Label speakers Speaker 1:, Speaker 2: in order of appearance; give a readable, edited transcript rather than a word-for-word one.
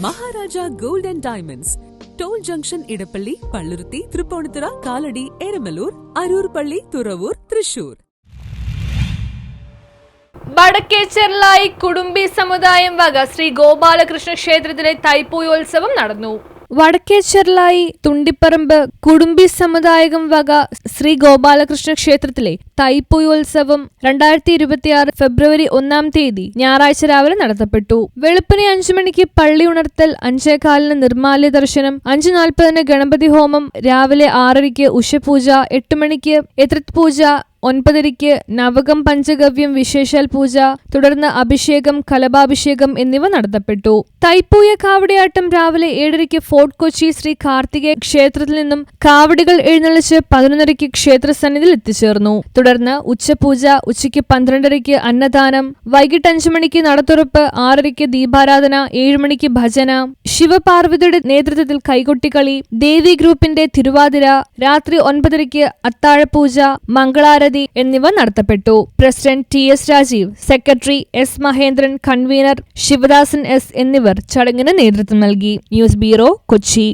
Speaker 1: Maharaja gold and diamonds, toll junction, Edappally, Palluruthy, Tripunithura, Kalady, Eramalloor, Aroor പള്ളി, തുറവൂർ, തൃശൂർ.
Speaker 2: വടക്കേച്ചെർലായി കുടുംബി സമുദായം വക ശ്രീ ഗോപാലകൃഷ്ണ ക്ഷേത്രത്തിലെ തൈപ്പൂയോത്സവം നടന്നു. വടക്കേച്ചെർലായി തുണ്ടിപ്പറമ്പ് കുടുംബി സമുദായം വക ശ്രീ ഗോപാലകൃഷ്ണ ക്ഷേത്രത്തിലെ തൈപ്പൂയോത്സവം 2026 ഫെബ്രുവരി 1 ഞായറാഴ്ച രാവിലെ നടത്തപ്പെട്ടു. വെളുപ്പിനെ 5 മണിക്ക് പള്ളി ഉണർത്തൽ, 5:15 നിർമ്മാല്യ ദർശനം, 5:40 ഗണപതി ഹോമം, രാവിലെ 6:00 ഉഷപൂജ, 8 മണിക്ക് എത്രിത് പൂജ, 9:30 നവകം പഞ്ചഗവ്യം വിശേഷാൽ പൂജ, തുടർന്ന് അഭിഷേകം, കലഭാഭിഷേകം എന്നിവ നടത്തപ്പെട്ടു. തൈപ്പൂയ കാവടിയാട്ടം രാവിലെ 7:30 ഫോർട്ട് കൊച്ചി ശ്രീ കാർത്തികേയ ക്ഷേത്രത്തിൽ നിന്നും കാവടികൾ എഴുന്നള്ളിച്ച് 11:30 ക്ഷേത്രസന്നിധിയിൽ എത്തിച്ചേർന്നു. തുടർന്ന് ഉച്ചപൂജ, ഉച്ചയ്ക്ക് 12:30 അന്നദാനം, വൈകിട്ട് 5 മണിക്ക് നടത്തുറപ്പ്, 6:30 ദീപാരാധന, 7 മണിക്ക് ഭജന, ശിവപാർവതിയുടെ നേതൃത്വത്തിൽ കൈകൊട്ടിക്കളി, ദേവി ഗ്രൂപ്പിന്റെ തിരുവാതിര, രാത്രി 9:30 അത്താഴപൂജ, മംഗളാരതി എന്നിവ നടത്തപ്പെട്ടു. President TS Rajeev, secretary S Mahendran, convener Sivadasan S എന്നിവർ ചടങ്ങിന് നേതൃത്വം നൽകി. News bureau, Kochi.